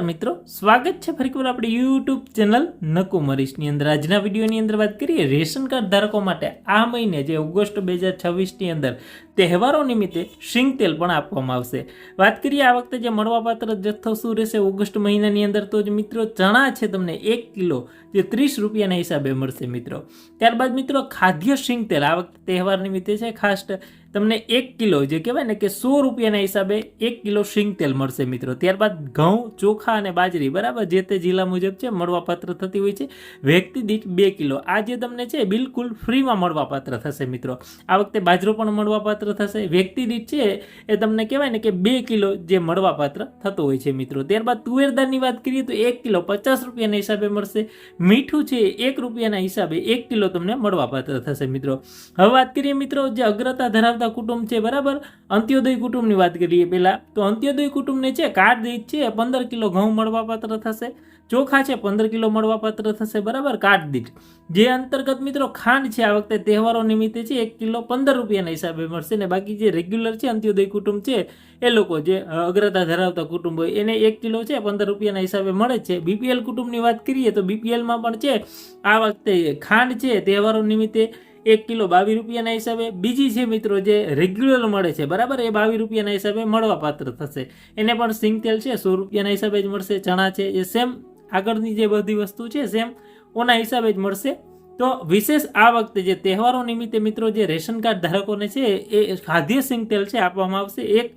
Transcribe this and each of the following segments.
મિત્રો સ્વાગત છે ફરી એકવાર આપણી યુટ્યુબ ચેનલ નકુ મરીશની અંદર। આજના વિડીયોની અંદર વાત કરીએ રેશન કાર્ડ ધારકો માટે આ મહિને જે ઓગસ્ટ 2026ની અંદર તહેવારો નિમિત્તે સિંગ તેલ પણ આપવામાં આવશે। વાત કરીએ આ વખતે જે મળવાપાત્ર જથ્થો શું રહેશે ઓગસ્ટ મહિનાની અંદર, તો જ મિત્રો ચણા છે તમને 1 કિલો જે 30 રૂપિયાના હિસાબે મળશે મિત્રો। ત્યારબાદ મિત્રો ખાદ્ય સિંગ તેલ આ વખતે તહેવાર નિમિત્તે છે ખાસ તમને 1 કિલો જે કહેવાય ને કે 100 રૂપિયાના હિસાબે 1 કિલો સિંગ તેલ મળશે મિત્રો। ત્યારબાદ ઘઉં, ચોખા અને બાજરી બરાબર જે તે જિલ્લા મુજબ છે મળવાપાત્ર થતી હોય છે। વ્યક્તિ દીઠ 2 કિલો આ જે તમને છે બિલકુલ ફ્રીમાં મળવાપાત્ર થશે મિત્રો। આ વખતે બાજરો પણ મળવાપાત્ર થશે। વ્યક્તિ દીઠ છે એ તમને કહેવાય ને કે 2 કિલો જે મળવાપાત્ર થતો હોય છે મિત્રો। ત્યારબાદ તુવેર દાળની વાત કરીએ તો 1 કિલો 50 રૂપિયાના હિસાબે મળશે। મીઠું છે 1 રૂપિયાના હિસાબે 1 કિલો તમને મળવાપાત્ર થશે મિત્રો। હવે વાત કરીએ મિત્રો જે અગ્રતા ધરાવતા કુટુંબ છે બરાબર, અંત્યોદય કુટુંબની વાત કરીએ પહેલા તો અંત્યોદય કુટુંબને છે કાર્ડ દીઠ છે 15 કિલો ઘઉં મળવાપાત્ર થશે। ચોખા છે 15 કિલો મળવાપાત્ર થશે બરાબર કાર્ડ દીઠ। જે અંતર્ગત મિત્રો ખાંડ છે આ વખતે તહેવારો નિમિત્તે છે 1 કિલો 15 રૂપિયાના હિસાબે મળશે ને બાકી જે રેગ્યુલર છે અંત્યોદય કુટુંબ છે એ લોકો જે અગ્રતા ધરાવતા કુટુંબ હોય એને 1 કિલો છે 15 રૂપિયાના હિસાબે મળે છે। બીપીએલ કુટુંબની વાત કરીએ તો બીપીએલમાં પણ છે આ વખતે ખાંડ છે તહેવારો નિમિત્તે 1 કિલો 22 રૂપિયાના હિસાબે। બીજી છે મિત્રો જે રેગ્યુલર મળે છે બરાબર એ 22 રૂપિયાના હિસાબે મળવાપાત્ર થશે। એને પણ સિંગ તેલ છે 100 રૂપિયાના હિસાબે જ મળશે। ચણા છે એ સેમ આગળની જે બધી વસ્તુ છે સેમ ઓના હિસાબે જ મળશે। તો વિશેષ આ વખતે જે તહેવારો નિમિત્તે મિત્રો જે રેશન કાર્ડ ધારકોને છે એ ખાદ્ય સિંગ તેલ છે આપવામાં આવશે। 1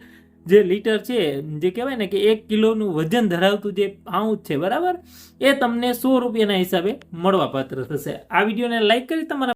જે લીટર છે જે કહેવાય ને કે 1 કિલોનું વજન ધરાવતું જે પાઉચ છે બરાબર એ તમને 100 રૂપિયાના હિસાબે મળવાપાત્ર થશે। આ વિડીયોને લાઈક કરી તમારા